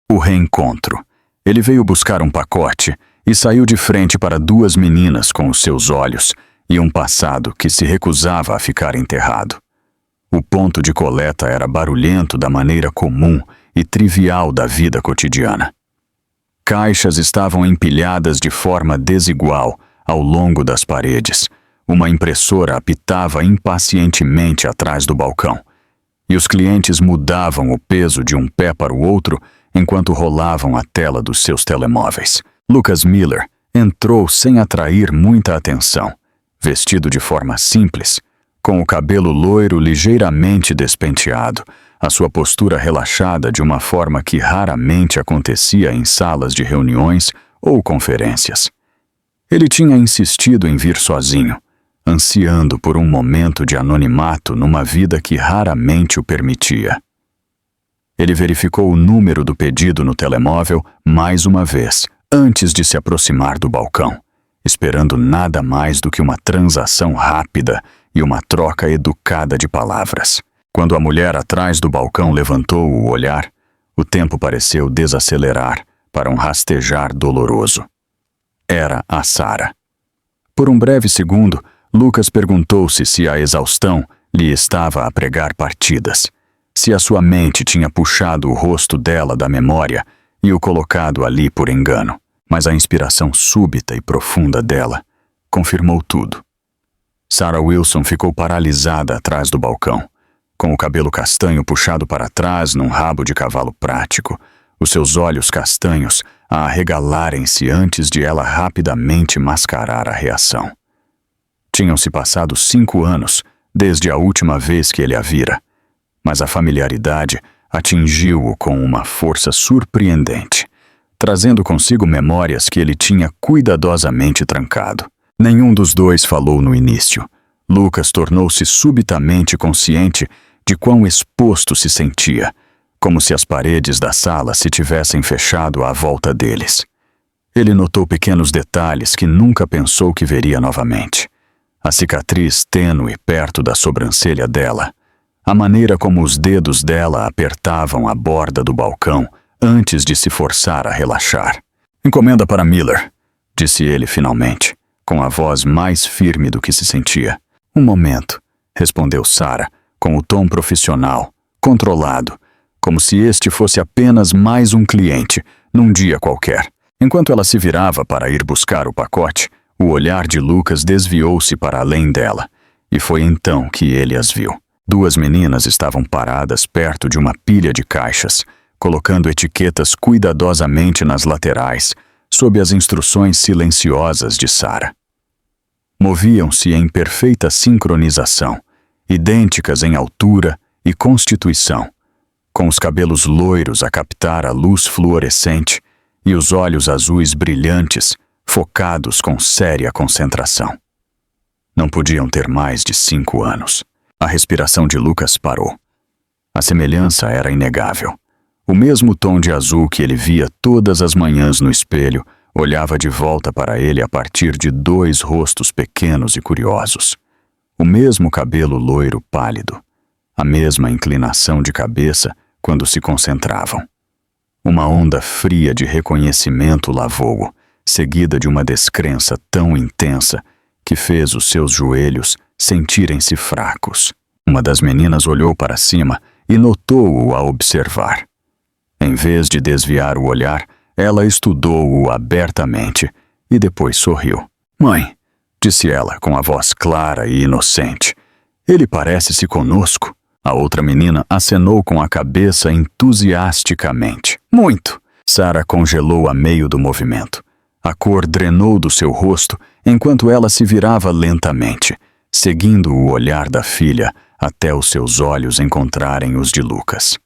O reencontro. Ele veio buscar um pacote e saiu de frente para duas meninas com os seus olhos e um passado que se recusava a ficar enterrado. O ponto de coleta era barulhento da maneira comum e trivial da vida cotidiana. Caixas estavam empilhadas de forma desigual ao longo das paredes. Uma impressora apitava impacientemente atrás do balcão, e os clientes mudavam o peso de um pé para o outro enquanto rolavam a tela dos seus telemóveis. Lucas Miller entrou sem atrair muita atenção, vestido de forma simples, com o cabelo loiro ligeiramente despenteado, a sua postura relaxada de uma forma que raramente acontecia em salas de reuniões ou conferências. Ele tinha insistido em vir sozinho, ansiando por um momento de anonimato numa vida que raramente o permitia. Ele verificou o número do pedido no telemóvel mais uma vez, antes de se aproximar do balcão, esperando nada mais do que uma transação rápida e uma troca educada de palavras. Quando a mulher atrás do balcão levantou o olhar, o tempo pareceu desacelerar para um rastejar doloroso. Era a Sarah. Por um breve segundo, Lucas perguntou-se se a exaustão lhe estava a pregar partidas, se a sua mente tinha puxado o rosto dela da memória e o colocado ali por engano. Mas a inspiração súbita e profunda dela confirmou tudo. Sarah Wilson ficou paralisada atrás do balcão, com o cabelo castanho puxado para trás num rabo de cavalo prático, os seus olhos castanhos a arregalarem-se antes de ela rapidamente mascarar a reação. Tinham-se passado 5 anos desde a última vez que ele a vira, mas a familiaridade atingiu-o com uma força surpreendente, trazendo consigo memórias que ele tinha cuidadosamente trancado. Nenhum dos dois falou no início. Lucas tornou-se subitamente consciente de quão exposto se sentia, como se as paredes da sala se tivessem fechado à volta deles. Ele notou pequenos detalhes que nunca pensou que veria novamente. A cicatriz tênue perto da sobrancelha dela, a maneira como os dedos dela apertavam a borda do balcão antes de se forçar a relaxar. "Encomenda para Miller", disse ele finalmente, com a voz mais firme do que se sentia. "Um momento", respondeu Sarah, com o tom profissional, controlado, como se este fosse apenas mais um cliente, num dia qualquer. Enquanto ela se virava para ir buscar o pacote, o olhar de Lucas desviou-se para além dela, e foi então que ele as viu. Duas meninas estavam paradas perto de uma pilha de caixas, colocando etiquetas cuidadosamente nas laterais, sob as instruções silenciosas de Sarah. Moviam-se em perfeita sincronização, idênticas em altura e constituição, com os cabelos loiros a captar a luz fluorescente e os olhos azuis brilhantes, focados com séria concentração. Não podiam ter mais de 5 anos. A respiração de Lucas parou. A semelhança era inegável. O mesmo tom de azul que ele via todas as manhãs no espelho olhava de volta para ele a partir de 2 rostos pequenos e curiosos. O mesmo cabelo loiro pálido. A mesma inclinação de cabeça quando se concentravam. Uma onda fria de reconhecimento lavou-o, seguida de uma descrença tão intensa que fez os seus joelhos sentirem-se fracos. Uma das meninas olhou para cima e notou-o a observar. Em vez de desviar o olhar, ela estudou-o abertamente e depois sorriu. "Mãe", disse ela com a voz clara e inocente, "ele parece-se conosco." A outra menina acenou com a cabeça entusiasticamente. "Muito." Sarah congelou a meio do movimento. A cor drenou do seu rosto enquanto ela se virava lentamente, seguindo o olhar da filha até os seus olhos encontrarem os de Lucas.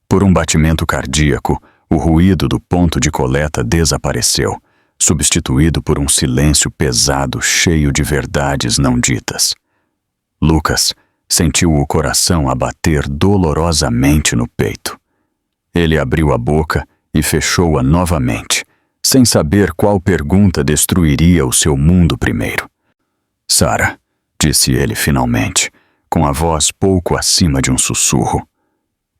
Por um batimento cardíaco, o ruído do ponto de coleta desapareceu, substituído por um silêncio pesado cheio de verdades não ditas. Lucas sentiu o coração a bater dolorosamente no peito. Ele abriu a boca e fechou-a novamente, sem saber qual pergunta destruiria o seu mundo primeiro. "Sarah", disse ele finalmente, com a voz pouco acima de um sussurro,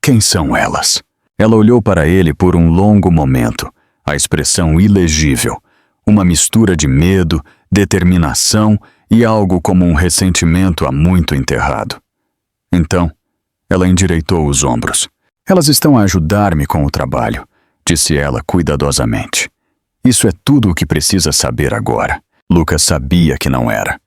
"quem são elas?" Ela olhou para ele por um longo momento, a expressão ilegível, uma mistura de medo, determinação e algo como um ressentimento há muito enterrado. Então, ela endireitou os ombros. Elas estão a ajudar-me com o trabalho, disse ela cuidadosamente. Isso é tudo o que precisa saber agora. Lucas sabia que não era.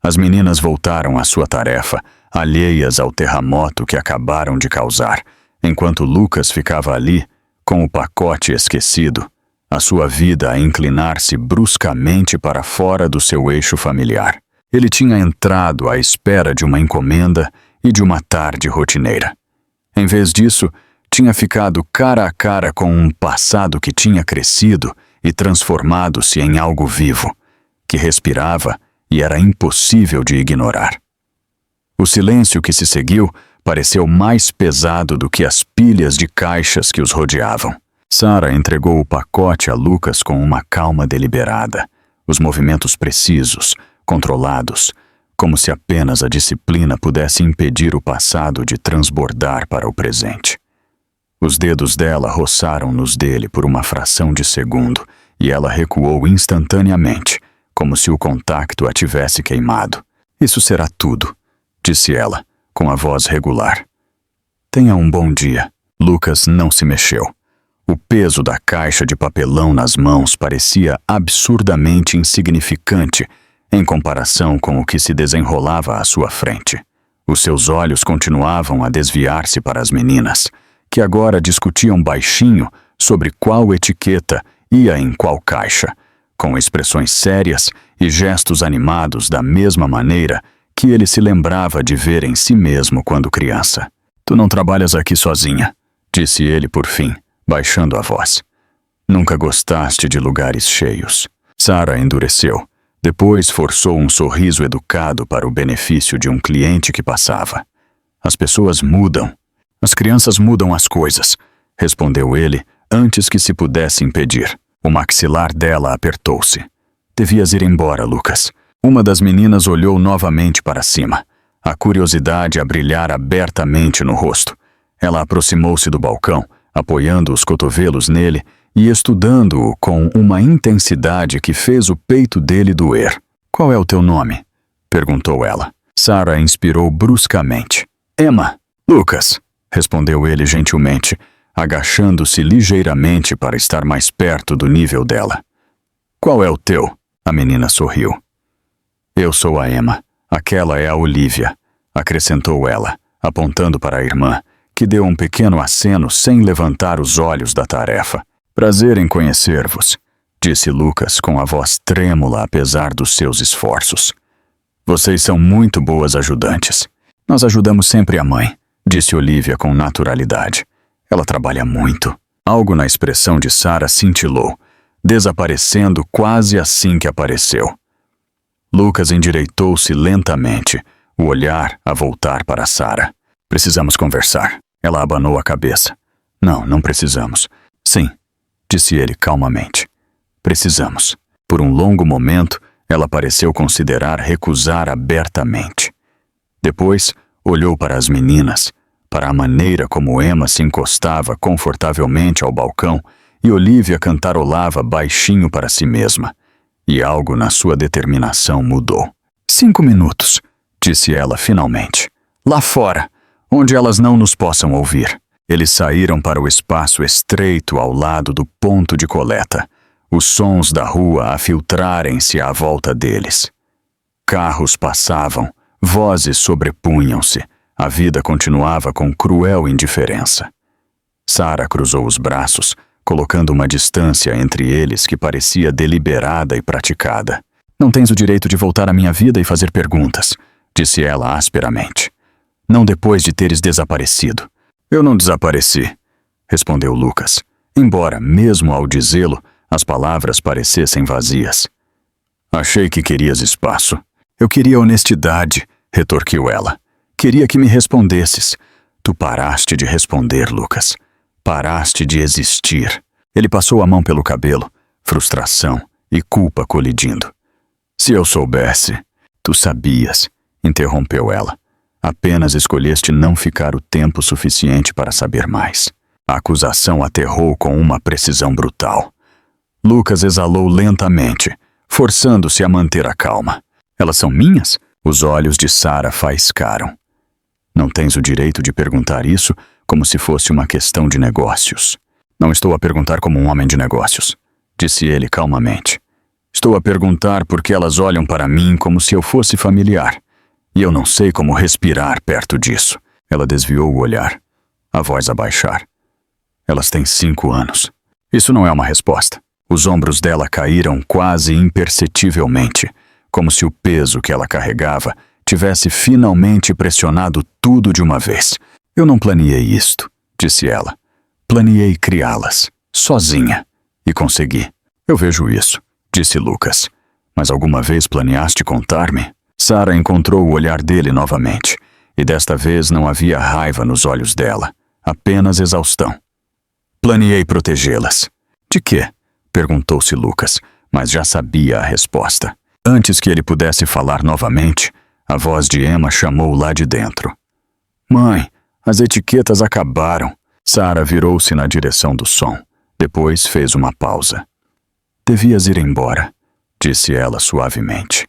As meninas voltaram à sua tarefa, alheias ao terremoto que acabaram de causar, enquanto Lucas ficava ali, com o pacote esquecido, a sua vida a inclinar-se bruscamente para fora do seu eixo familiar. Ele tinha entrado à espera de uma encomenda e de uma tarde rotineira. Em vez disso, tinha ficado cara a cara com um passado que tinha crescido e transformado-se em algo vivo, que respirava e era impossível de ignorar. O silêncio que se seguiu pareceu mais pesado do que as pilhas de caixas que os rodeavam. Sarah entregou o pacote a Lucas com uma calma deliberada, os movimentos precisos, controlados, como se apenas a disciplina pudesse impedir o passado de transbordar para o presente. Os dedos dela roçaram nos dele por uma fração de segundo e ela recuou instantaneamente, como se o contacto a tivesse queimado. Isso será tudo, disse ela, com a voz regular. Tenha um bom dia. Lucas não se mexeu. O peso da caixa de papelão nas mãos parecia absurdamente insignificante em comparação com o que se desenrolava à sua frente. Os seus olhos continuavam a desviar-se para as meninas, que agora discutiam baixinho sobre qual etiqueta ia em qual caixa, com expressões sérias e gestos animados da mesma maneira que ele se lembrava de ver em si mesmo quando criança. Tu não trabalhas aqui sozinha, disse ele por fim, baixando a voz. Nunca gostaste de lugares cheios. Sarah endureceu. Depois forçou um sorriso educado para o benefício de um cliente que passava. As pessoas mudam. As crianças mudam as coisas, respondeu ele antes que se pudesse impedir. O maxilar dela apertou-se. Devias ir embora, Lucas. Uma das meninas olhou novamente para cima, a curiosidade a brilhar abertamente no rosto. Ela aproximou-se do balcão, apoiando os cotovelos nele e estudando-o com uma intensidade que fez o peito dele doer. Qual é o teu nome? Perguntou ela. Sarah inspirou bruscamente. Emma. Lucas, respondeu ele gentilmente, agachando-se ligeiramente para estar mais perto do nível dela. Qual é o teu? A menina sorriu. Eu sou a Emma. Aquela é a Olivia, acrescentou ela, apontando para a irmã, que deu um pequeno aceno sem levantar os olhos da tarefa. Prazer em conhecer-vos, disse Lucas com a voz trêmula apesar dos seus esforços. Vocês são muito boas ajudantes. Nós ajudamos sempre a mãe, disse Olivia com naturalidade. Ela trabalha muito. Algo na expressão de Sarah cintilou, desaparecendo quase assim que apareceu. Lucas endireitou-se lentamente, o olhar a voltar para Sarah. Precisamos conversar. Ela abanou a cabeça. Não precisamos. Sim, disse ele calmamente. Precisamos. Por um longo momento, ela pareceu considerar recusar abertamente. Depois, olhou para as meninas, para a maneira como Emma se encostava confortavelmente ao balcão e Olivia cantarolava baixinho para si mesma. E algo na sua determinação mudou. 5 minutos, disse ela finalmente. Lá fora, onde elas não nos possam ouvir. Eles saíram para o espaço estreito ao lado do ponto de coleta, os sons da rua a filtrarem-se à volta deles. Carros passavam, vozes sobrepunham-se, a vida continuava com cruel indiferença. Sarah cruzou os braços, colocando uma distância entre eles que parecia deliberada e praticada. Não tens o direito de voltar à minha vida e fazer perguntas, disse ela asperamente. Não depois de teres desaparecido. Eu não desapareci, respondeu Lucas, embora, mesmo ao dizê-lo, as palavras parecessem vazias. Achei que querias espaço. Eu queria honestidade, retorquiu ela. Queria que me respondesses. Tu paraste de responder, Lucas. Paraste de existir. Ele passou a mão pelo cabelo, frustração e culpa colidindo. Se eu soubesse. Tu sabias, interrompeu ela. Apenas escolheste não ficar o tempo suficiente para saber mais. A acusação aterrou com uma precisão brutal. Lucas exalou lentamente, forçando-se a manter a calma. Elas são minhas? Os olhos de Sarah faiscaram. Não tens o direito de perguntar isso como se fosse uma questão de negócios. Não estou a perguntar como um homem de negócios, disse ele calmamente. Estou a perguntar porque elas olham para mim como se eu fosse familiar. E eu não sei como respirar perto disso. Ela desviou o olhar, a voz a baixar. Elas têm 5 anos. Isso não é uma resposta. Os ombros dela caíram quase imperceptivelmente, como se o peso que ela carregava tivesse finalmente pressionado tudo de uma vez. Eu não planeei isto, disse ela. Planeei criá-las, sozinha. E consegui. Eu vejo isso, disse Lucas. Mas alguma vez planeaste contar-me? Sarah encontrou o olhar dele novamente, e desta vez não havia raiva nos olhos dela, apenas exaustão. Planeei protegê-las. De quê? Perguntou-se Lucas, mas já sabia a resposta. Antes que ele pudesse falar novamente, a voz de Emma chamou lá de dentro. Mãe, as etiquetas acabaram. Sarah virou-se na direção do som. Depois fez uma pausa. Devias ir embora, disse ela suavemente.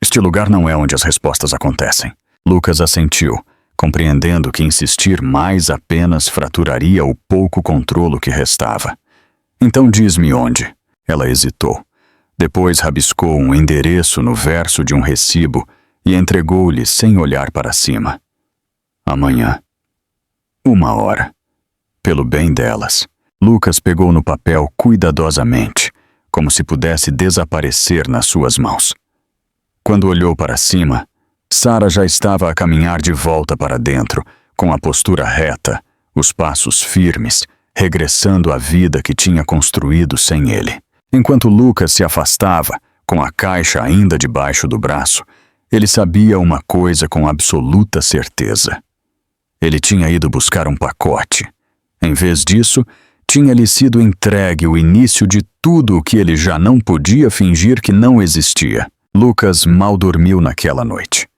Este lugar não é onde as respostas acontecem. Lucas assentiu, compreendendo que insistir mais apenas fraturaria o pouco controlo que restava. Então diz-me onde. Ela hesitou. Depois rabiscou um endereço no verso de um recibo e entregou-lhe sem olhar para cima. Amanhã. 1 hora. Pelo bem delas. Lucas pegou no papel cuidadosamente, como se pudesse desaparecer nas suas mãos. Quando olhou para cima, Sarah já estava a caminhar de volta para dentro, com a postura reta, os passos firmes, regressando à vida que tinha construído sem ele. Enquanto Lucas se afastava, com a caixa ainda debaixo do braço, ele sabia uma coisa com absoluta certeza. Ele tinha ido buscar um pacote. Em vez disso, tinha-lhe sido entregue o início de tudo o que ele já não podia fingir que não existia. Lucas mal dormiu naquela noite.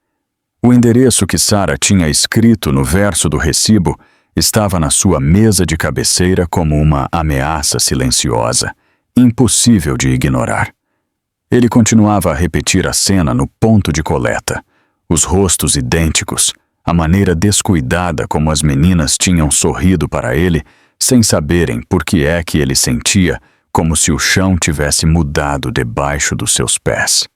O endereço que Sarah tinha escrito no verso do recibo estava na sua mesa de cabeceira como uma ameaça silenciosa, impossível de ignorar. Ele continuava a repetir a cena no ponto de coleta, os rostos idênticos, a maneira descuidada como as meninas tinham sorrido para ele, sem saberem por que é que ele sentia como se o chão tivesse mudado debaixo dos seus pés.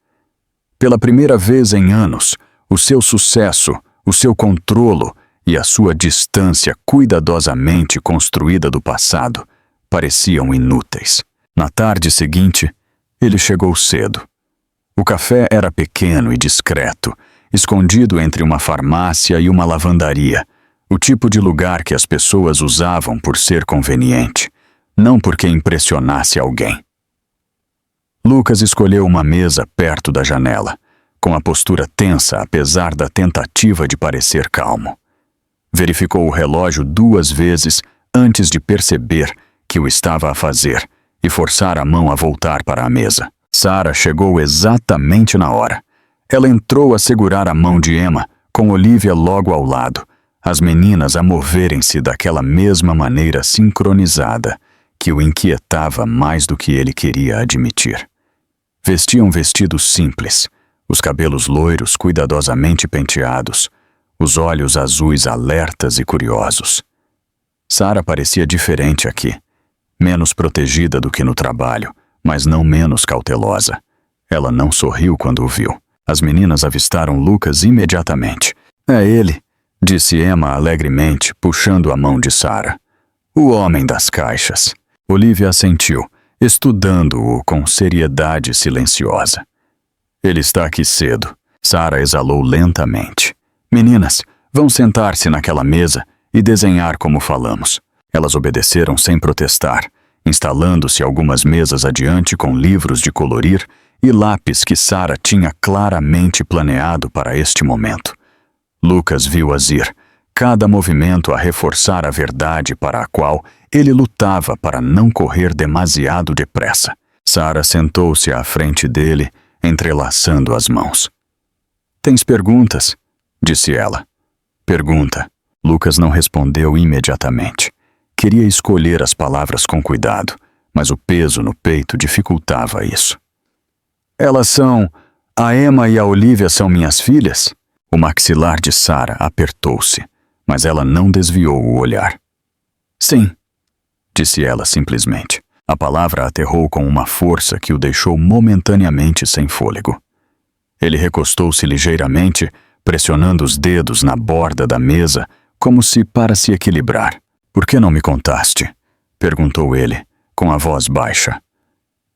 Pela primeira vez em anos, o seu sucesso, o seu controlo e a sua distância cuidadosamente construída do passado pareciam inúteis. Na tarde seguinte, ele chegou cedo. O café era pequeno e discreto, escondido entre uma farmácia e uma lavandaria, o tipo de lugar que as pessoas usavam por ser conveniente, não porque impressionasse alguém. Lucas escolheu uma mesa perto da janela, com a postura tensa apesar da tentativa de parecer calmo. Verificou o relógio 2 vezes antes de perceber que o estava a fazer e forçar a mão a voltar para a mesa. Sarah chegou exatamente na hora. Ela entrou a segurar a mão de Emma, com Olivia logo ao lado, as meninas a moverem-se daquela mesma maneira sincronizada que o inquietava mais do que ele queria admitir. Vestiam vestidos simples, os cabelos loiros cuidadosamente penteados, os olhos azuis alertas e curiosos. Sarah parecia diferente aqui, menos protegida do que no trabalho, mas não menos cautelosa. Ela não sorriu quando o viu. As meninas avistaram Lucas imediatamente. É ele, disse Emma alegremente, puxando a mão de Sarah. O homem das caixas. Olivia assentiu, estudando-o com seriedade silenciosa. Ele está aqui cedo. Sarah exalou lentamente. Meninas, vão sentar-se naquela mesa e desenhar como falamos. Elas obedeceram sem protestar, instalando-se algumas mesas adiante com livros de colorir e lápis que Sarah tinha claramente planeado para este momento. Lucas viu-as ir, cada movimento a reforçar a verdade para a qual ele lutava para não correr demasiado depressa. Sarah sentou-se à frente dele, entrelaçando as mãos. Tens perguntas? Disse ela. Pergunta. Lucas não respondeu imediatamente. Queria escolher as palavras com cuidado, mas o peso no peito dificultava isso. Elas são... A Emma e a Olivia são minhas filhas? O maxilar de Sarah apertou-se, mas ela não desviou o olhar. Sim, disse ela simplesmente. A palavra aterrou com uma força que o deixou momentaneamente sem fôlego. Ele recostou-se ligeiramente, pressionando os dedos na borda da mesa, como se para se equilibrar. Por que não me contaste? Perguntou ele, com a voz baixa.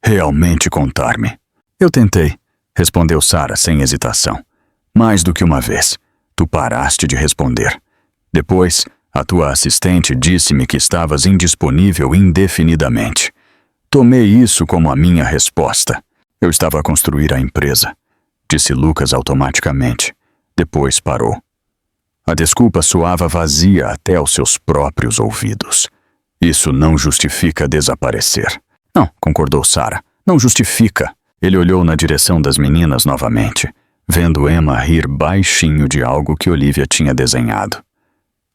Realmente contar-me. Eu tentei, respondeu Sarah sem hesitação. Mais do que uma vez. Tu paraste de responder. Depois, a tua assistente disse-me que estavas indisponível indefinidamente. Tomei isso como a minha resposta. Eu estava a construir a empresa, disse Lucas automaticamente. Depois parou. A desculpa soava vazia até aos seus próprios ouvidos. Isso não justifica desaparecer. Não, concordou Sarah. Não justifica. Ele olhou na direção das meninas novamente, vendo Emma rir baixinho de algo que Olivia tinha desenhado.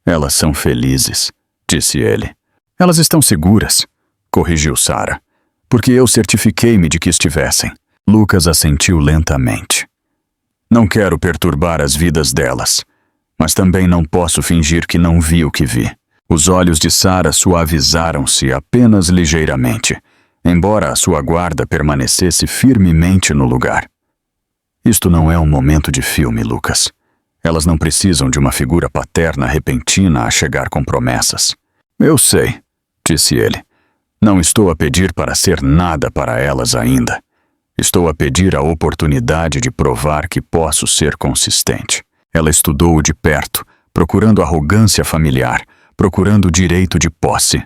Elas são felizes, disse ele. Elas estão seguras, corrigiu Sarah, porque eu certifiquei-me de que estivessem. Lucas assentiu lentamente. Não quero perturbar as vidas delas, mas também não posso fingir que não vi o que vi. Os olhos de Sarah suavizaram-se apenas ligeiramente, embora a sua guarda permanecesse firmemente no lugar. Isto não é um momento de filme, Lucas. Elas não precisam de uma figura paterna repentina a chegar com promessas. Eu sei, disse ele. Não estou a pedir para ser nada para elas ainda. Estou a pedir a oportunidade de provar que posso ser consistente. Ela estudou-o de perto, procurando arrogância familiar, procurando direito de posse.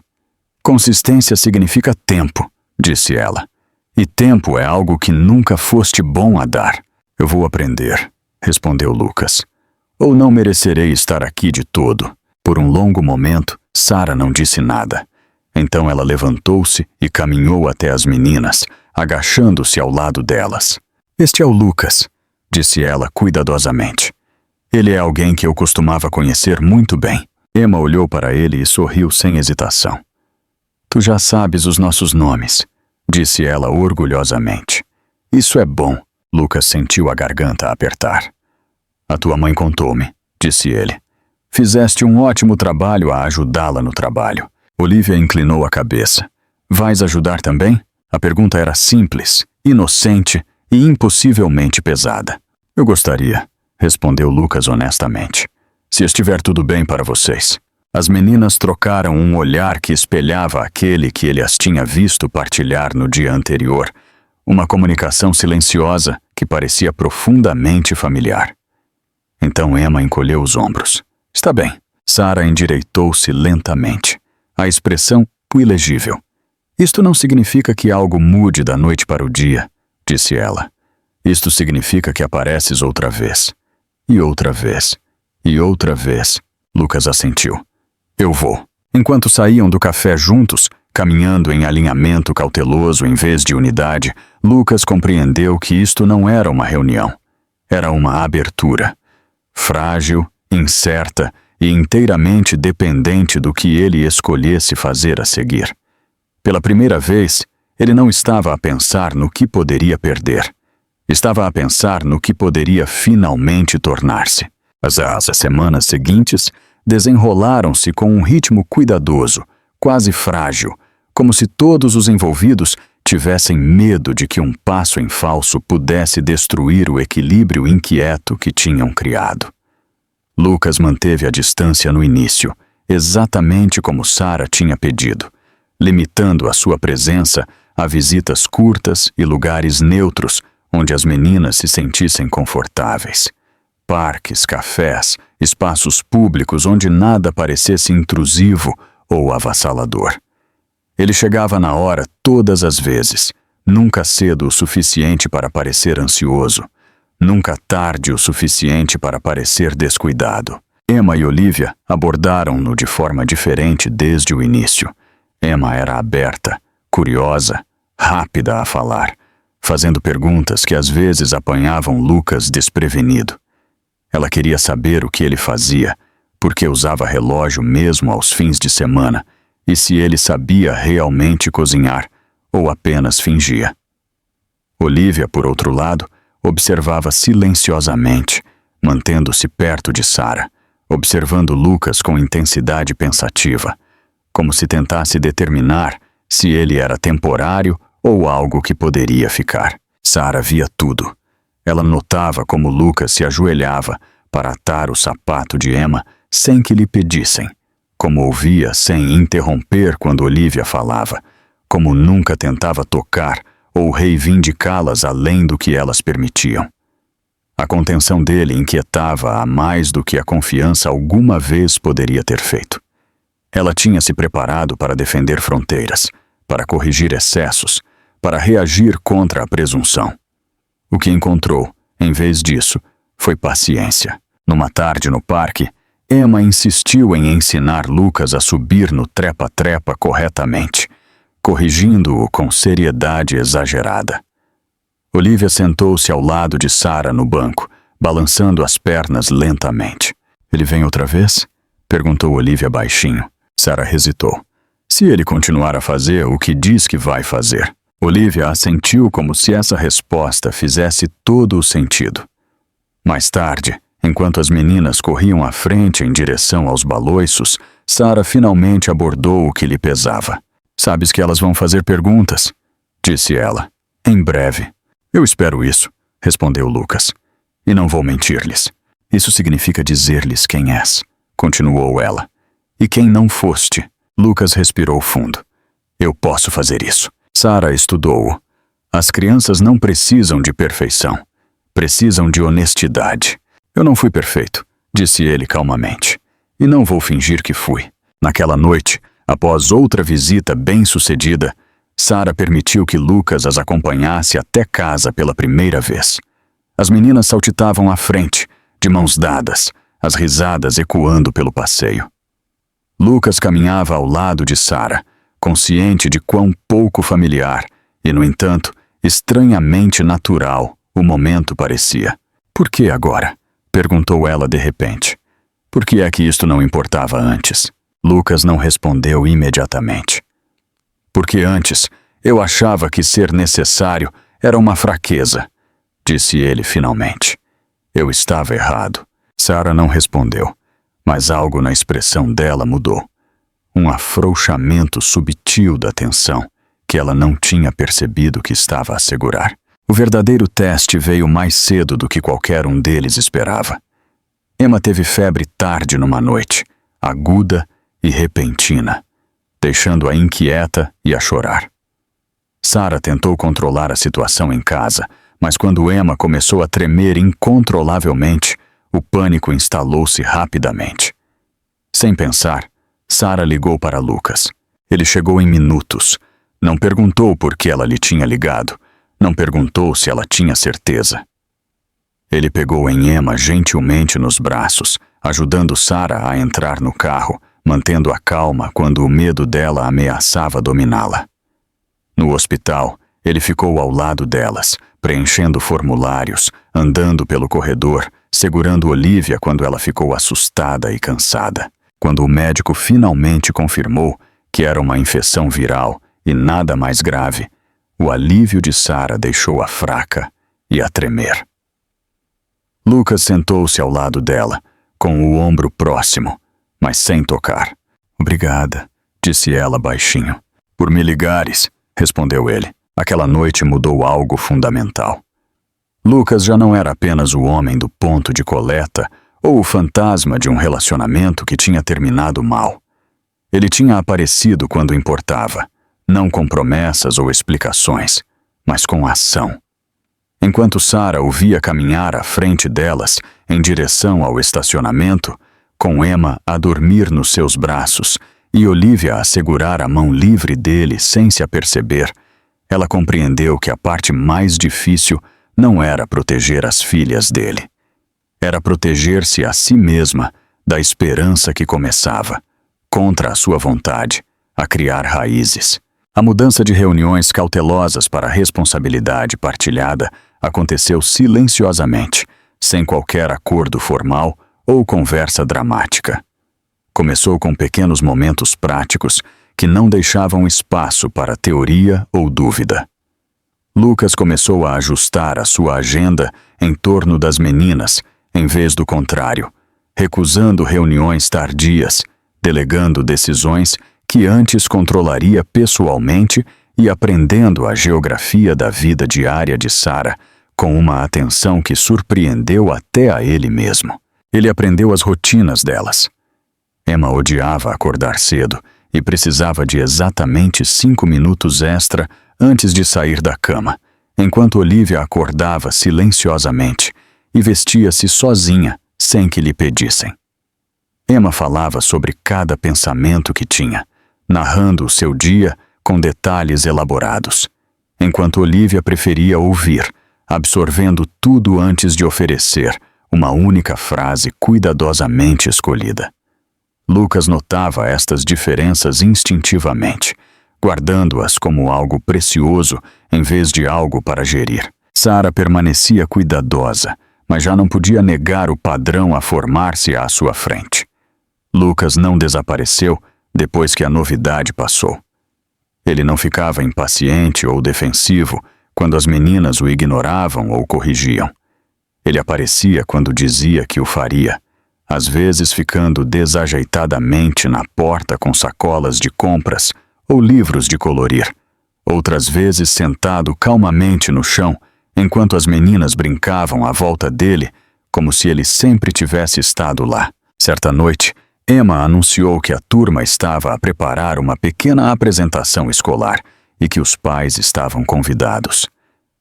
Consistência significa tempo, disse ela. E tempo é algo que nunca foste bom a dar. Eu vou aprender, respondeu Lucas. Ou não merecerei estar aqui de todo. Por um longo momento, Sarah não disse nada. Então ela levantou-se e caminhou até as meninas, agachando-se ao lado delas. Este é o Lucas, disse ela cuidadosamente. Ele é alguém que eu costumava conhecer muito bem. Emma olhou para ele e sorriu sem hesitação. Tu já sabes os nossos nomes, disse ela orgulhosamente. Isso é bom. Lucas sentiu a garganta apertar. A tua mãe contou-me, disse ele. Fizeste um ótimo trabalho a ajudá-la no trabalho. Olivia inclinou a cabeça. Vais ajudar também? A pergunta era simples, inocente e impossivelmente pesada. Eu gostaria, respondeu Lucas honestamente. Se estiver tudo bem para vocês. As meninas trocaram um olhar que espelhava aquele que ele as tinha visto partilhar no dia anterior. Uma comunicação silenciosa que parecia profundamente familiar. Então Emma encolheu os ombros. Está bem. Sarah endireitou-se lentamente. A expressão ilegível. Isto não significa que algo mude da noite para o dia, disse ela. Isto significa que apareces outra vez. E outra vez. E outra vez. Lucas assentiu. Eu vou. Enquanto saíam do café juntos, caminhando em alinhamento cauteloso em vez de unidade, Lucas compreendeu que isto não era uma reunião. Era uma abertura. Frágil, incerta e inteiramente dependente do que ele escolhesse fazer a seguir. Pela primeira vez, ele não estava a pensar no que poderia perder. Estava a pensar no que poderia finalmente tornar-se. As semanas seguintes desenrolaram-se com um ritmo cuidadoso, quase frágil, como se todos os envolvidos tivessem medo de que um passo em falso pudesse destruir o equilíbrio inquieto que tinham criado. Lucas manteve a distância no início, exatamente como Sarah tinha pedido, limitando a sua presença a visitas curtas e lugares neutros onde as meninas se sentissem confortáveis. Parques, cafés, espaços públicos onde nada parecesse intrusivo ou avassalador. Ele chegava na hora todas as vezes, nunca cedo o suficiente para parecer ansioso, nunca tarde o suficiente para parecer descuidado. Emma e Olivia abordaram-no de forma diferente desde o início. Emma era aberta, curiosa, rápida a falar, fazendo perguntas que às vezes apanhavam Lucas desprevenido. Ela queria saber o que ele fazia, porque usava relógio mesmo aos fins de semana, e se ele sabia realmente cozinhar ou apenas fingia. Olivia, por outro lado, observava silenciosamente, mantendo-se perto de Sarah, observando Lucas com intensidade pensativa, como se tentasse determinar se ele era temporário ou algo que poderia ficar. Sarah via tudo. Ela notava como Lucas se ajoelhava para atar o sapato de Emma sem que lhe pedissem, como ouvia sem interromper quando Olivia falava, como nunca tentava tocar ou reivindicá-las além do que elas permitiam. A contenção dele inquietava-a mais do que a confiança alguma vez poderia ter feito. Ela tinha se preparado para defender fronteiras, para corrigir excessos, para reagir contra a presunção. O que encontrou, em vez disso, foi paciência. Numa tarde no parque, Emma insistiu em ensinar Lucas a subir no trepa-trepa corretamente, corrigindo-o com seriedade exagerada. Olivia sentou-se ao lado de Sarah no banco, balançando as pernas lentamente. "Ele vem outra vez?" perguntou Olivia baixinho. Sarah hesitou. "Se ele continuar a fazer o que diz que vai fazer." Olivia assentiu como se essa resposta fizesse todo o sentido. Mais tarde, enquanto as meninas corriam à frente em direção aos baloiços, Sarah finalmente abordou o que lhe pesava. "Sabes que elas vão fazer perguntas", disse ela. "Em breve." "Eu espero isso", respondeu Lucas. "E não vou mentir-lhes. Isso significa dizer-lhes quem és", continuou ela. "E quem não foste." Lucas respirou fundo. "Eu posso fazer isso." Sarah estudou-o. As crianças não precisam de perfeição. Precisam de honestidade. "Eu não fui perfeito", disse ele calmamente. "E não vou fingir que fui." Naquela noite, após outra visita bem-sucedida, Sarah permitiu que Lucas as acompanhasse até casa pela primeira vez. As meninas saltitavam à frente, de mãos dadas, as risadas ecoando pelo passeio. Lucas caminhava ao lado de Sarah, consciente de quão pouco familiar e, no entanto, estranhamente natural o momento parecia. "Por que agora?" perguntou ela de repente. "Por que é que isto não importava antes?" Lucas não respondeu imediatamente. "Porque antes eu achava que ser necessário era uma fraqueza", disse ele finalmente. "Eu estava errado." Sarah não respondeu, mas algo na expressão dela mudou. Um afrouxamento subtil da tensão que ela não tinha percebido que estava a segurar. O verdadeiro teste veio mais cedo do que qualquer um deles esperava. Emma teve febre tarde numa noite, aguda e repentina, deixando-a inquieta e a chorar. Sarah tentou controlar a situação em casa, mas quando Emma começou a tremer incontrolavelmente, o pânico instalou-se rapidamente. Sem pensar, Sarah ligou para Lucas. Ele chegou em minutos. Não perguntou por que ela lhe tinha ligado. Não perguntou se ela tinha certeza. Ele pegou em Emma gentilmente nos braços, ajudando Sarah a entrar no carro, mantendo a calma quando o medo dela ameaçava dominá-la. No hospital, ele ficou ao lado delas, preenchendo formulários, andando pelo corredor, segurando Olivia quando ela ficou assustada e cansada. Quando o médico finalmente confirmou que era uma infecção viral e nada mais grave, o alívio de Sarah deixou-a fraca e a tremer. Lucas sentou-se ao lado dela, com o ombro próximo, mas sem tocar. "Obrigada", disse ela baixinho. "Por me ligares", respondeu ele. Aquela noite mudou algo fundamental. Lucas já não era apenas o homem do ponto de coleta ou o fantasma de um relacionamento que tinha terminado mal. Ele tinha aparecido quando importava, não com promessas ou explicações, mas com ação. Enquanto Sarah o via caminhar à frente delas, em direção ao estacionamento, com Emma a dormir nos seus braços e Olivia a segurar a mão livre dele sem se aperceber, ela compreendeu que a parte mais difícil não era proteger as filhas dele. Era proteger-se a si mesma da esperança que começava, contra a sua vontade, a criar raízes. A mudança de reuniões cautelosas para a responsabilidade partilhada aconteceu silenciosamente, sem qualquer acordo formal ou conversa dramática. Começou com pequenos momentos práticos que não deixavam espaço para teoria ou dúvida. Lucas começou a ajustar a sua agenda em torno das meninas, em vez do contrário, recusando reuniões tardias, delegando decisões que antes controlaria pessoalmente e aprendendo a geografia da vida diária de Sarah com uma atenção que surpreendeu até a ele mesmo. Ele aprendeu as rotinas delas. Emma odiava acordar cedo e precisava de exatamente 5 minutos extra antes de sair da cama, enquanto Olivia acordava silenciosamente e vestia-se sozinha, sem que lhe pedissem. Emma falava sobre cada pensamento que tinha, narrando o seu dia com detalhes elaborados, enquanto Olivia preferia ouvir, absorvendo tudo antes de oferecer uma única frase cuidadosamente escolhida. Lucas notava estas diferenças instintivamente, guardando-as como algo precioso em vez de algo para gerir. Sarah permanecia cuidadosa, mas já não podia negar o padrão a formar-se à sua frente. Lucas não desapareceu depois que a novidade passou. Ele não ficava impaciente ou defensivo quando as meninas o ignoravam ou corrigiam. Ele aparecia quando dizia que o faria, às vezes ficando desajeitadamente na porta com sacolas de compras ou livros de colorir, outras vezes sentado calmamente no chão, enquanto as meninas brincavam à volta dele, como se ele sempre tivesse estado lá. Certa noite, Emma anunciou que a turma estava a preparar uma pequena apresentação escolar e que os pais estavam convidados.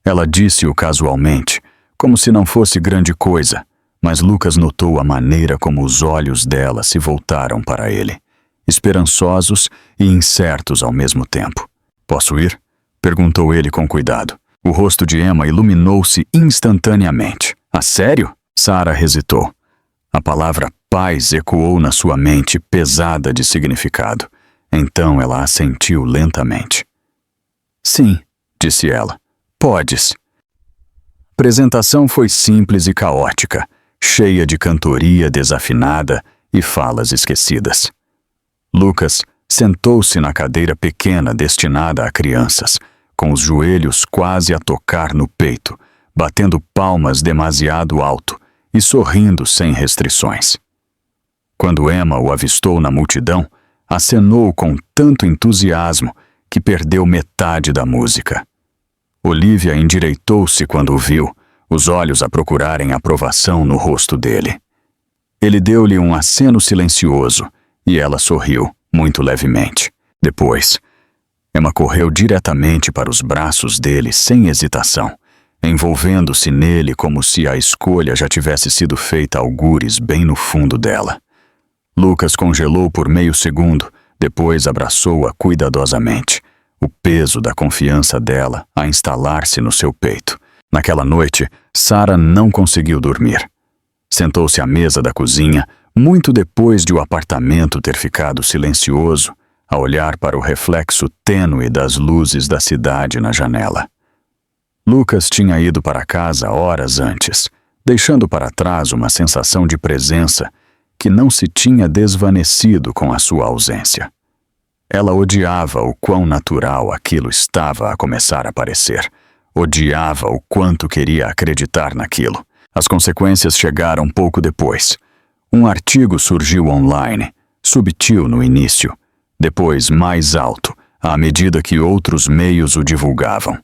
Ela disse-o casualmente, como se não fosse grande coisa, mas Lucas notou a maneira como os olhos dela se voltaram para ele, esperançosos e incertos ao mesmo tempo. "Posso ir?" perguntou ele com cuidado. O rosto de Emma iluminou-se instantaneamente. "Ah, sério?" Sarah hesitou. A palavra paz ecoou na sua mente, pesada de significado. Então ela assentiu lentamente. "Sim", disse ela. "Podes." A apresentação foi simples e caótica, cheia de cantoria desafinada e falas esquecidas. Lucas sentou-se na cadeira pequena destinada a crianças, com os joelhos quase a tocar no peito, batendo palmas demasiado alto e sorrindo sem restrições. Quando Emma o avistou na multidão, acenou com tanto entusiasmo que perdeu metade da música. Olivia endireitou-se quando o viu, os olhos a procurarem aprovação no rosto dele. Ele deu-lhe um aceno silencioso e ela sorriu, muito levemente. Depois, Emma correu diretamente para os braços dele sem hesitação, envolvendo-se nele como se a escolha já tivesse sido feita algures bem no fundo dela. Lucas congelou por meio segundo, depois abraçou-a cuidadosamente, o peso da confiança dela a instalar-se no seu peito. Naquela noite, Sarah não conseguiu dormir. Sentou-se à mesa da cozinha, muito depois de o apartamento ter ficado silencioso, a olhar para o reflexo tênue das luzes da cidade na janela. Lucas tinha ido para casa horas antes, deixando para trás uma sensação de presença que não se tinha desvanecido com a sua ausência. Ela odiava o quão natural aquilo estava a começar a parecer. Odiava o quanto queria acreditar naquilo. As consequências chegaram pouco depois. Um artigo surgiu online, subtil no início, depois mais alto, à medida que outros meios o divulgavam.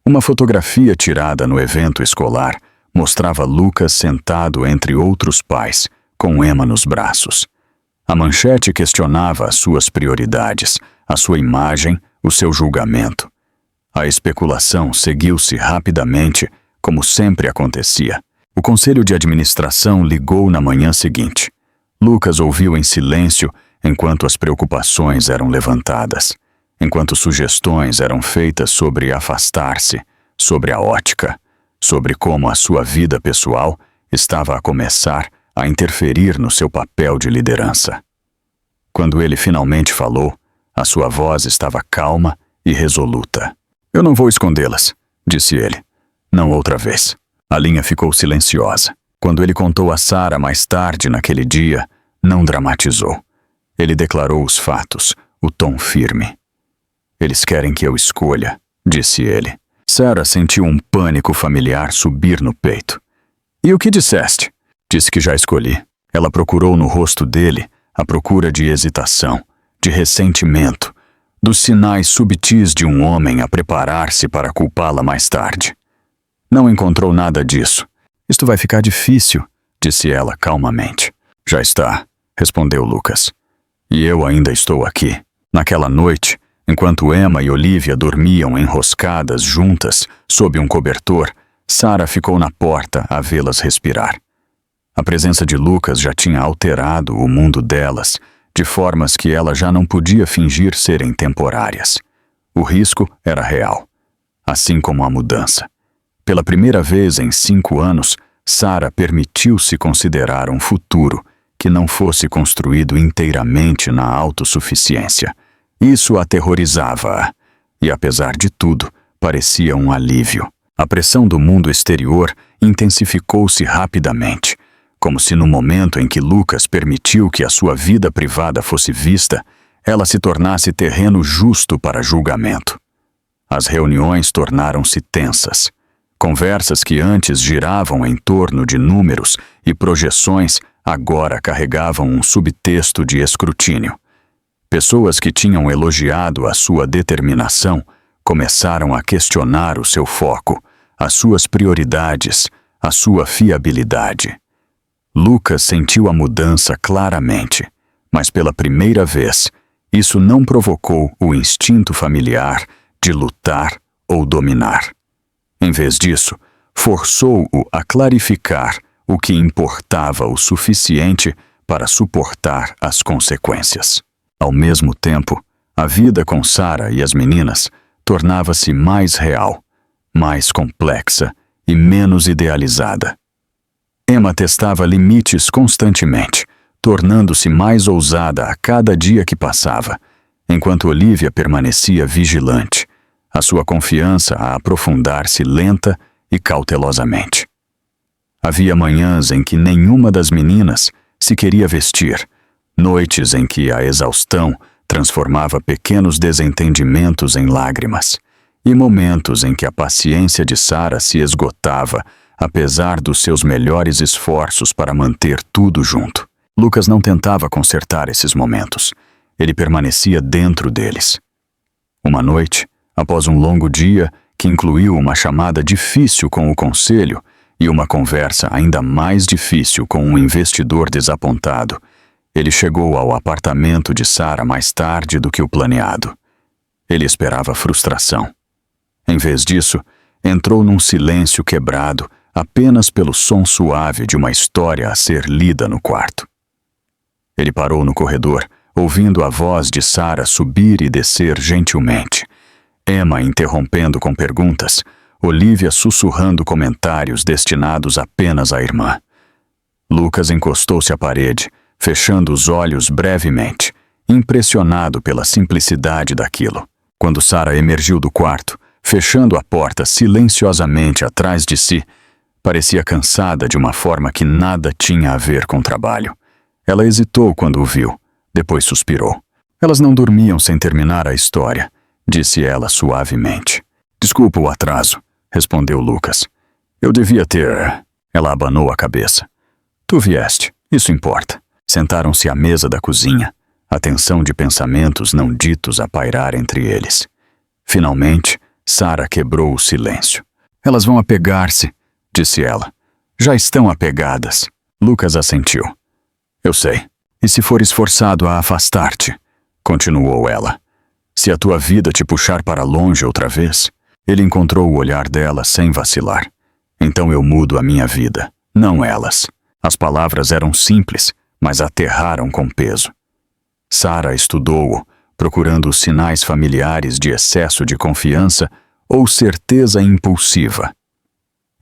Uma fotografia tirada no evento escolar mostrava Lucas sentado entre outros pais, com Emma nos braços. A manchete questionava as suas prioridades, a sua imagem, o seu julgamento. A especulação seguiu-se rapidamente, como sempre acontecia. O conselho de administração ligou na manhã seguinte. Lucas ouviu em silêncio enquanto as preocupações eram levantadas, enquanto sugestões eram feitas sobre afastar-se, sobre a ótica, sobre como a sua vida pessoal estava a começar a interferir no seu papel de liderança. Quando ele finalmente falou, a sua voz estava calma e resoluta. "Eu não vou escondê-las", disse ele. "Não outra vez." A linha ficou silenciosa. Quando ele contou a Sarah mais tarde naquele dia, não dramatizou. Ele declarou os fatos, o tom firme. Eles querem que eu escolha, disse ele. Sarah sentiu um pânico familiar subir no peito. E o que disseste? Disse que já escolhi. Ela procurou no rosto dele à procura de hesitação, de ressentimento, dos sinais subtis de um homem a preparar-se para culpá-la mais tarde. Não encontrou nada disso. Isto vai ficar difícil, disse ela calmamente. Já está, respondeu Lucas. E eu ainda estou aqui. Naquela noite, enquanto Emma e Olivia dormiam enroscadas juntas sob um cobertor, Sarah ficou na porta a vê-las respirar. A presença de Lucas já tinha alterado o mundo delas, de formas que ela já não podia fingir serem temporárias. O risco era real, assim como a mudança. Pela primeira vez em 5 anos, Sarah permitiu-se considerar um futuro que não fosse construído inteiramente na autossuficiência. Isso aterrorizava-a, e apesar de tudo, parecia um alívio. A pressão do mundo exterior intensificou-se rapidamente, como se no momento em que Lucas permitiu que a sua vida privada fosse vista, ela se tornasse terreno justo para julgamento. As reuniões tornaram-se tensas. Conversas que antes giravam em torno de números e projeções agora carregavam um subtexto de escrutínio. Pessoas que tinham elogiado a sua determinação começaram a questionar o seu foco, as suas prioridades, a sua fiabilidade. Lucas sentiu a mudança claramente, mas pela primeira vez, isso não provocou o instinto familiar de lutar ou dominar. Em vez disso, forçou-o a clarificar o que importava o suficiente para suportar as consequências. Ao mesmo tempo, a vida com Sarah e as meninas tornava-se mais real, mais complexa e menos idealizada. Emma testava limites constantemente, tornando-se mais ousada a cada dia que passava, enquanto Olivia permanecia vigilante, a sua confiança a aprofundar-se lenta e cautelosamente. Havia manhãs em que nenhuma das meninas se queria vestir, noites em que a exaustão transformava pequenos desentendimentos em lágrimas, e momentos em que a paciência de Sarah se esgotava, apesar dos seus melhores esforços para manter tudo junto. Lucas não tentava consertar esses momentos. Ele permanecia dentro deles. Uma noite, após um longo dia que incluiu uma chamada difícil com o conselho e uma conversa ainda mais difícil com um investidor desapontado, ele chegou ao apartamento de Sarah mais tarde do que o planeado. Ele esperava frustração. Em vez disso, entrou num silêncio quebrado apenas pelo som suave de uma história a ser lida no quarto. Ele parou no corredor, ouvindo a voz de Sarah subir e descer gentilmente, Emma interrompendo com perguntas, Olivia sussurrando comentários destinados apenas à irmã. Lucas encostou-se à parede, fechando os olhos brevemente, impressionado pela simplicidade daquilo. Quando Sarah emergiu do quarto, fechando a porta silenciosamente atrás de si, parecia cansada de uma forma que nada tinha a ver com trabalho. Ela hesitou quando o viu, depois suspirou. Elas não dormiam sem terminar a história, disse ela suavemente. Desculpa o atraso, respondeu Lucas. Eu devia ter... Ela abanou a cabeça. Tu vieste, isso importa. Sentaram-se à mesa da cozinha, a tensão de pensamentos não ditos a pairar entre eles. Finalmente, Sarah quebrou o silêncio. Elas vão apegar-se, disse ela. Já estão apegadas. Lucas assentiu. Eu sei. E se fores forçado a afastar-te? Continuou ela. Se a tua vida te puxar para longe outra vez? Ele encontrou o olhar dela sem vacilar. Então eu mudo a minha vida, não elas. As palavras eram simples, mas aterraram com peso. Sarah estudou-o, procurando os sinais familiares de excesso de confiança ou certeza impulsiva.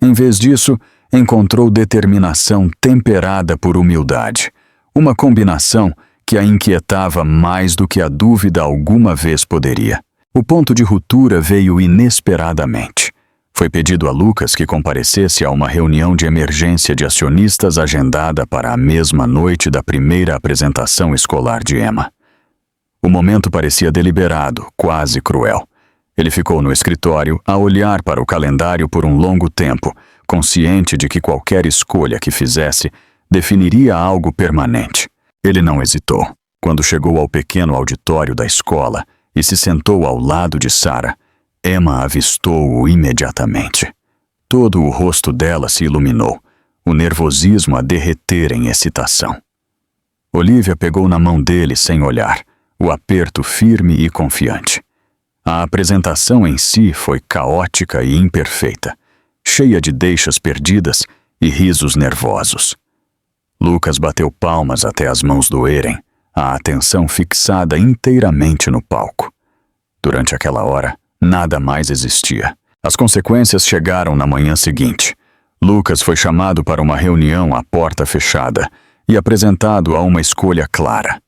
Em vez disso, encontrou determinação temperada por humildade, uma combinação que a inquietava mais do que a dúvida alguma vez poderia. O ponto de ruptura veio inesperadamente. Foi pedido a Lucas que comparecesse a uma reunião de emergência de acionistas agendada para a mesma noite da primeira apresentação escolar de Emma. O momento parecia deliberado, quase cruel. Ele ficou no escritório a olhar para o calendário por um longo tempo, consciente de que qualquer escolha que fizesse definiria algo permanente. Ele não hesitou. Quando chegou ao pequeno auditório da escola e se sentou ao lado de Sarah, Emma avistou-o imediatamente. Todo o rosto dela se iluminou, o nervosismo a derreter em excitação. Olivia pegou na mão dele sem olhar, o aperto firme e confiante. A apresentação em si foi caótica e imperfeita, cheia de deixas perdidas e risos nervosos. Lucas bateu palmas até as mãos doerem, a atenção fixada inteiramente no palco. Durante aquela hora, nada mais existia. As consequências chegaram na manhã seguinte. Lucas foi chamado para uma reunião à porta fechada e apresentado a uma escolha clara: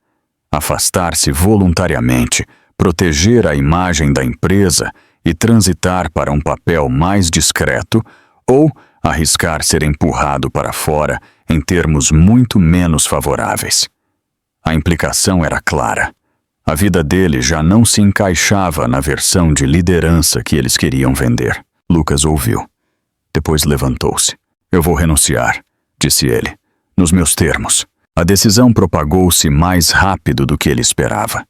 afastar-se voluntariamente, proteger a imagem da empresa e transitar para um papel mais discreto, ou arriscar ser empurrado para fora em termos muito menos favoráveis. A implicação era clara. A vida dele já não se encaixava na versão de liderança que eles queriam vender. Lucas ouviu. Depois levantou-se. "Eu vou renunciar", disse ele, "nos meus termos." A decisão propagou-se mais rápido do que ele esperava.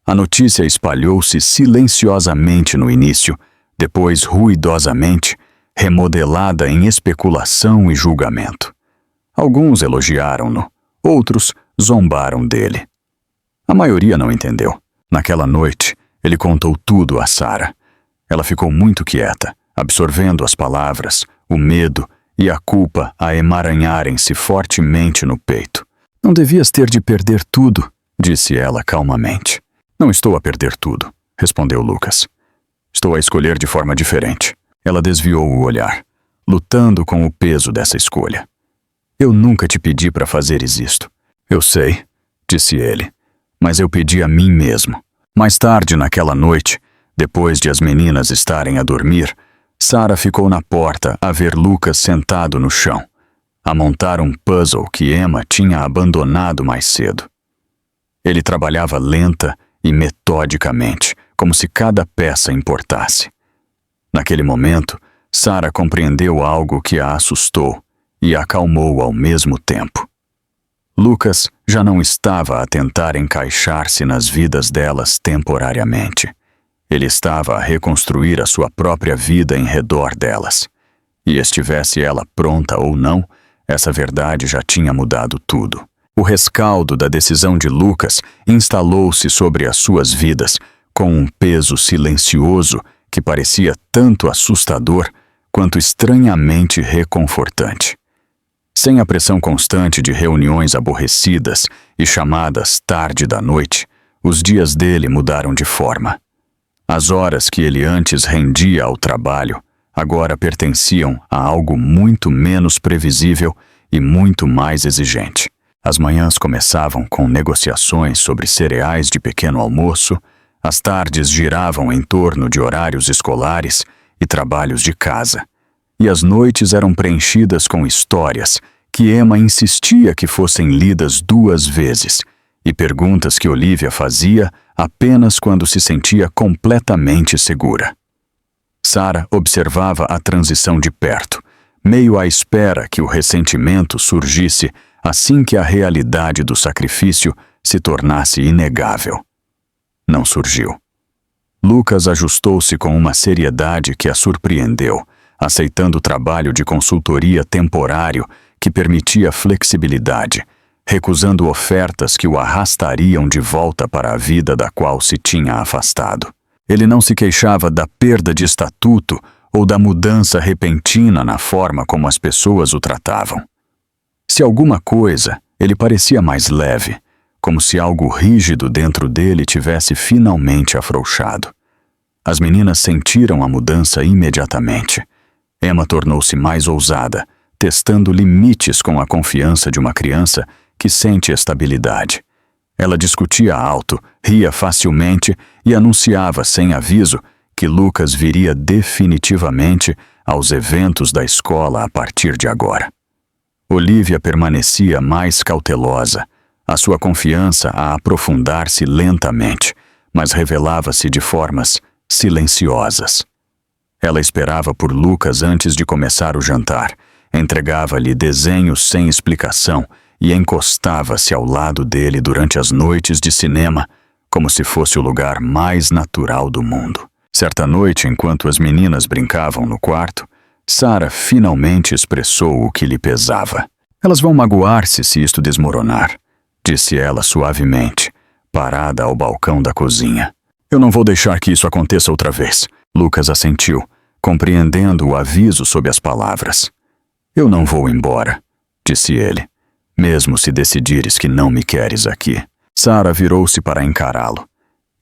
A notícia espalhou-se silenciosamente no início, depois ruidosamente, remodelada em especulação e julgamento. Alguns elogiaram-no, outros zombaram dele. A maioria não entendeu. Naquela noite, ele contou tudo a Sarah. Ela ficou muito quieta, absorvendo as palavras, o medo e a culpa a emaranharem-se fortemente no peito. "Não devias ter de perder tudo", disse ela calmamente. "Não estou a perder tudo", respondeu Lucas. "Estou a escolher de forma diferente." Ela desviou o olhar, lutando com o peso dessa escolha. "Eu nunca te pedi para fazeres isto." "Eu sei", disse ele, "mas eu pedi a mim mesmo." Mais tarde naquela noite, depois de as meninas estarem a dormir, Sarah ficou na porta a ver Lucas sentado no chão, a montar um puzzle que Emma tinha abandonado mais cedo. Ele trabalhava lenta e metodicamente, como se cada peça importasse. Naquele momento, Sarah compreendeu algo que a assustou e a acalmou ao mesmo tempo. Lucas já não estava a tentar encaixar-se nas vidas delas temporariamente. Ele estava a reconstruir a sua própria vida em redor delas. E estivesse ela pronta ou não, essa verdade já tinha mudado tudo. O rescaldo da decisão de Lucas instalou-se sobre as suas vidas com um peso silencioso que parecia tanto assustador quanto estranhamente reconfortante. Sem a pressão constante de reuniões aborrecidas e chamadas tarde da noite, os dias dele mudaram de forma. As horas que ele antes rendia ao trabalho agora pertenciam a algo muito menos previsível e muito mais exigente. As manhãs começavam com negociações sobre cereais de pequeno almoço, as tardes giravam em torno de horários escolares e trabalhos de casa, e as noites eram preenchidas com histórias que Emma insistia que fossem lidas 2 vezes, e perguntas que Olivia fazia apenas quando se sentia completamente segura. Sarah observava a transição de perto, meio à espera que o ressentimento surgisse assim que a realidade do sacrifício se tornasse inegável. Não surgiu. Lucas ajustou-se com uma seriedade que a surpreendeu, aceitando o trabalho de consultoria temporário que permitia flexibilidade, recusando ofertas que o arrastariam de volta para a vida da qual se tinha afastado. Ele não se queixava da perda de estatuto ou da mudança repentina na forma como as pessoas o tratavam. Se alguma coisa, ele parecia mais leve, como se algo rígido dentro dele tivesse finalmente afrouxado. As meninas sentiram a mudança imediatamente. Emma tornou-se mais ousada, testando limites com a confiança de uma criança que sente estabilidade. Ela discutia alto, ria facilmente e anunciava sem aviso que Lucas viria definitivamente aos eventos da escola a partir de agora. Olivia permanecia mais cautelosa, a sua confiança a aprofundar-se lentamente, mas revelava-se de formas silenciosas. Ela esperava por Lucas antes de começar o jantar, entregava-lhe desenhos sem explicação e encostava-se ao lado dele durante as noites de cinema, como se fosse o lugar mais natural do mundo. Certa noite, enquanto as meninas brincavam no quarto, Sarah finalmente expressou o que lhe pesava. "Elas vão magoar-se se isto desmoronar", disse ela suavemente, parada ao balcão da cozinha. "Eu não vou deixar que isso aconteça outra vez." Lucas assentiu, compreendendo o aviso sob as palavras. "Eu não vou embora", disse ele, "mesmo se decidires que não me queres aqui." Sarah virou-se para encará-lo.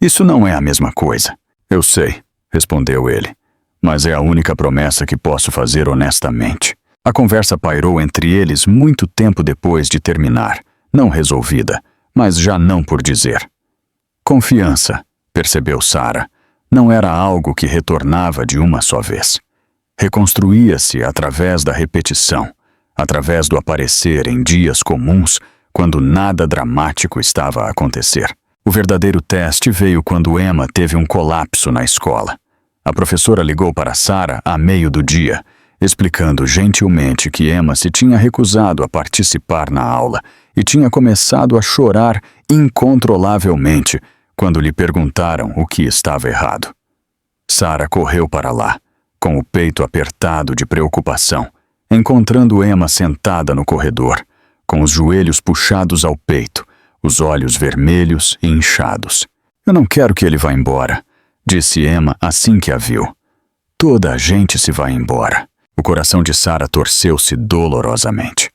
"Isso não é a mesma coisa." "Eu sei", respondeu ele, "mas é a única promessa que posso fazer honestamente." A conversa pairou entre eles muito tempo depois de terminar, não resolvida, mas já não por dizer. Confiança, percebeu Sarah, não era algo que retornava de uma só vez. Reconstruía-se através da repetição, através do aparecer em dias comuns, quando nada dramático estava a acontecer. O verdadeiro teste veio quando Emma teve um colapso na escola. A professora ligou para Sarah a meio do dia, explicando gentilmente que Emma se tinha recusado a participar na aula e tinha começado a chorar incontrolavelmente quando lhe perguntaram o que estava errado. Sarah correu para lá, com o peito apertado de preocupação, encontrando Emma sentada no corredor, com os joelhos puxados ao peito, os olhos vermelhos e inchados. "Eu não quero que ele vá embora", disse Emma assim que a viu. "Toda a gente se vai embora." O coração de Sarah torceu-se dolorosamente.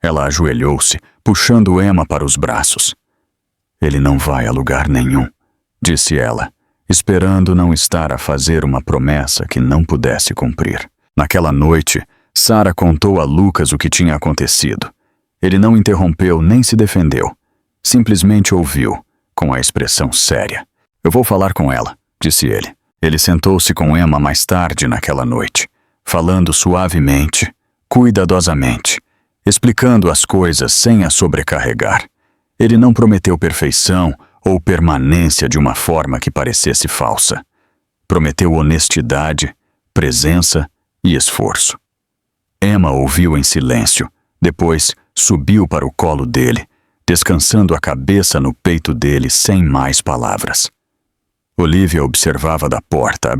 Ela ajoelhou-se, puxando Emma para os braços. "Ele não vai a lugar nenhum", disse ela, esperando não estar a fazer uma promessa que não pudesse cumprir. Naquela noite, Sarah contou a Lucas o que tinha acontecido. Ele não interrompeu nem se defendeu. Simplesmente ouviu, com a expressão séria. "Eu vou falar com ela", disse ele. Ele sentou-se com Emma mais tarde naquela noite, falando suavemente, cuidadosamente, explicando as coisas sem a sobrecarregar. Ele não prometeu perfeição ou permanência de uma forma que parecesse falsa. Prometeu honestidade, presença e esforço. Emma ouviu em silêncio, depois subiu para o colo dele, descansando a cabeça no peito dele sem mais palavras. Olivia observava da porta,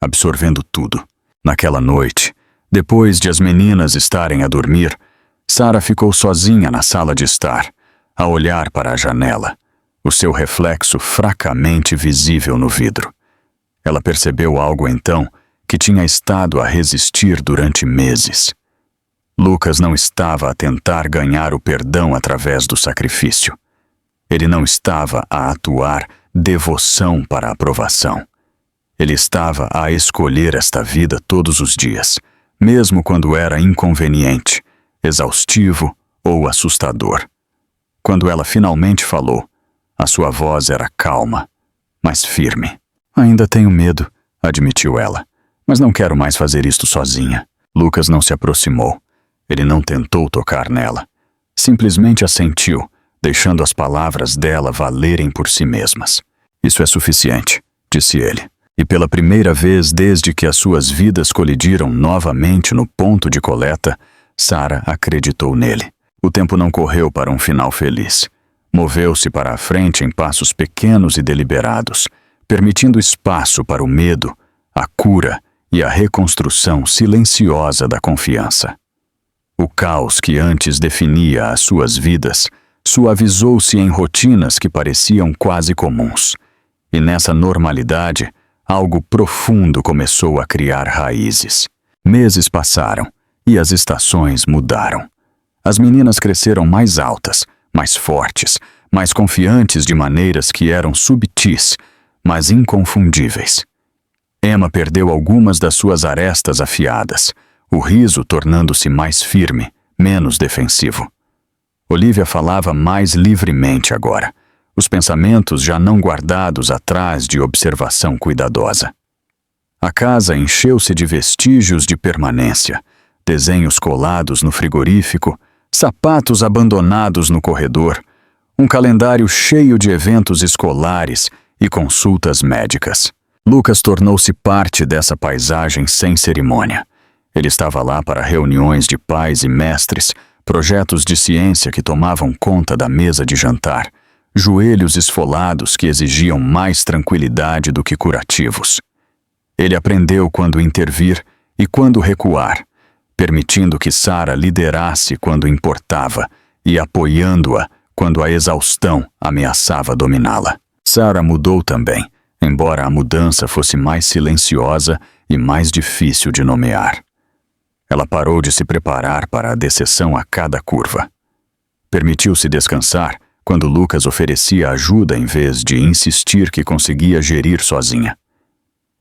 absorvendo tudo. Naquela noite, depois de as meninas estarem a dormir, Sarah ficou sozinha na sala de estar, a olhar para a janela, o seu reflexo fracamente visível no vidro. Ela percebeu algo então que tinha estado a resistir durante meses. Lucas não estava a tentar ganhar o perdão através do sacrifício. Ele não estava a atuar devoção para a aprovação. Ele estava a escolher esta vida todos os dias, mesmo quando era inconveniente, exaustivo ou assustador. Quando ela finalmente falou, a sua voz era calma, mas firme. "Ainda tenho medo", admitiu ela, "mas não quero mais fazer isto sozinha." Lucas não se aproximou. Ele não tentou tocar nela. Simplesmente assentiu, deixando as palavras dela valerem por si mesmas. "Isso é suficiente", disse ele. E pela primeira vez desde que as suas vidas colidiram novamente no ponto de coleta, Sarah acreditou nele. O tempo não correu para um final feliz. Moveu-se para a frente em passos pequenos e deliberados, permitindo espaço para o medo, a cura e a reconstrução silenciosa da confiança. O caos que antes definia as suas vidas suavizou-se em rotinas que pareciam quase comuns. E nessa normalidade, algo profundo começou a criar raízes. Meses passaram e as estações mudaram. As meninas cresceram mais altas, mais fortes, mais confiantes de maneiras que eram subtis, mas inconfundíveis. Emma perdeu algumas das suas arestas afiadas, o riso tornando-se mais firme, menos defensivo. Olivia falava mais livremente agora, os pensamentos já não guardados atrás de observação cuidadosa. A casa encheu-se de vestígios de permanência, desenhos colados no frigorífico, sapatos abandonados no corredor, um calendário cheio de eventos escolares e consultas médicas. Lucas tornou-se parte dessa paisagem sem cerimônia. Ele estava lá para reuniões de pais e mestres, projetos de ciência que tomavam conta da mesa de jantar, joelhos esfolados que exigiam mais tranquilidade do que curativos. Ele aprendeu quando intervir e quando recuar, permitindo que Sara liderasse quando importava e apoiando-a quando a exaustão ameaçava dominá-la. Sara mudou também, embora a mudança fosse mais silenciosa e mais difícil de nomear. Ela parou de se preparar para a decepção a cada curva. Permitiu-se descansar quando Lucas oferecia ajuda em vez de insistir que conseguia gerir sozinha.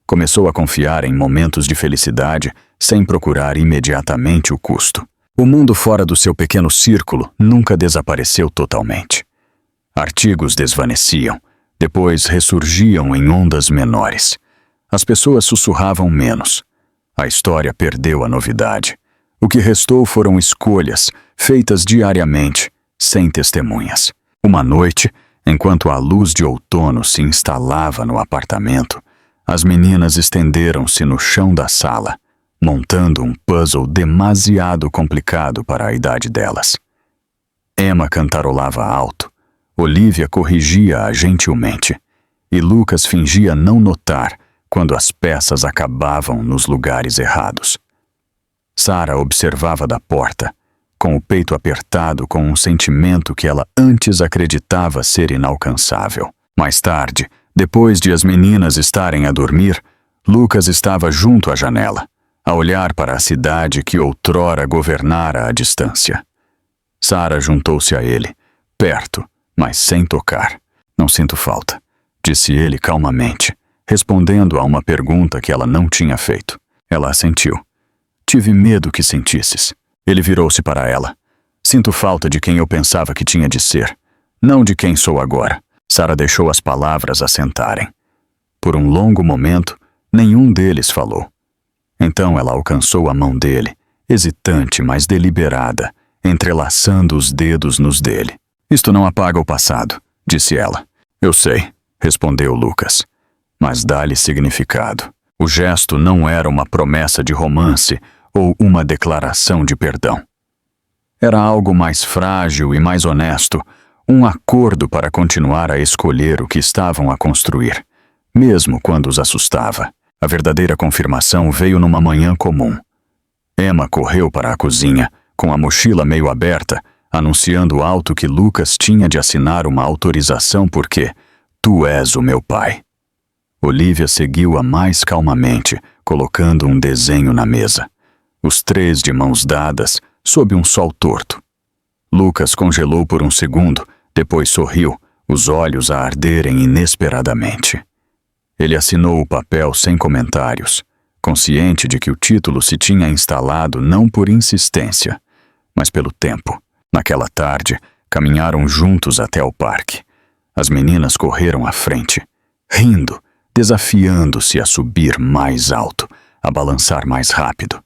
Começou a confiar em momentos de felicidade sem procurar imediatamente o custo. O mundo fora do seu pequeno círculo nunca desapareceu totalmente. Artigos desvaneciam, depois ressurgiam em ondas menores. As pessoas sussurravam menos. A história perdeu a novidade. O que restou foram escolhas, feitas diariamente, sem testemunhas. Uma noite, enquanto a luz de outono se instalava no apartamento, as meninas estenderam-se no chão da sala, montando um puzzle demasiado complicado para a idade delas. Emma cantarolava alto, Olivia corrigia-a gentilmente, e Lucas fingia não notar quando as peças acabavam nos lugares errados. Sara observava da porta, com o peito apertado com um sentimento que ela antes acreditava ser inalcançável. Mais tarde, depois de as meninas estarem a dormir, Lucas estava junto à janela, a olhar para a cidade que outrora governara à distância. Sara juntou-se a ele, perto, mas sem tocar. "Não sinto falta", disse ele calmamente, respondendo a uma pergunta que ela não tinha feito. Ela assentiu. "Tive medo que sentisses." Ele virou-se para ela. "Sinto falta de quem eu pensava que tinha de ser, não de quem sou agora." Sara deixou as palavras assentarem. Por um longo momento, nenhum deles falou. Então ela alcançou a mão dele, hesitante, mas deliberada, entrelaçando os dedos nos dele. "Isto não apaga o passado", disse ela. "Eu sei", respondeu Lucas, "mas dá-lhe significado." O gesto não era uma promessa de romance ou uma declaração de perdão. Era algo mais frágil e mais honesto, um acordo para continuar a escolher o que estavam a construir, mesmo quando os assustava. A verdadeira confirmação veio numa manhã comum. Emma correu para a cozinha, com a mochila meio aberta, anunciando alto que Lucas tinha de assinar uma autorização porque "tu és o meu pai." Olivia seguiu-a mais calmamente, colocando um desenho na mesa. Os três de mãos dadas, sob um sol torto. Lucas congelou por um segundo, depois sorriu, os olhos a arderem inesperadamente. Ele assinou o papel sem comentários, consciente de que o título se tinha instalado não por insistência, mas pelo tempo. Naquela tarde, caminharam juntos até o parque. As meninas correram à frente, rindo, desafiando-se a subir mais alto, a balançar mais rápido.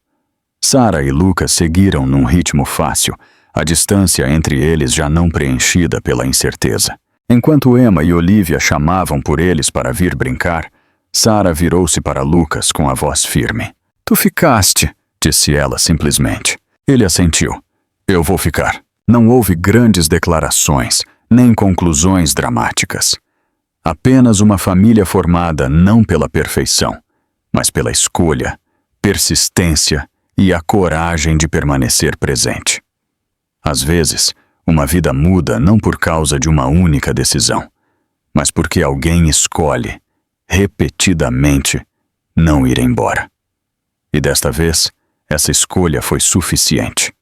Sara e Lucas seguiram num ritmo fácil, a distância entre eles já não preenchida pela incerteza. Enquanto Emma e Olivia chamavam por eles para vir brincar, Sara virou-se para Lucas com a voz firme. "Tu ficaste", disse ela simplesmente. Ele assentiu. "Eu vou ficar." Não houve grandes declarações, nem conclusões dramáticas. Apenas uma família formada não pela perfeição, mas pela escolha, persistência e a coragem de permanecer presente. Às vezes, uma vida muda não por causa de uma única decisão, mas porque alguém escolhe, repetidamente, não ir embora. E desta vez, essa escolha foi suficiente.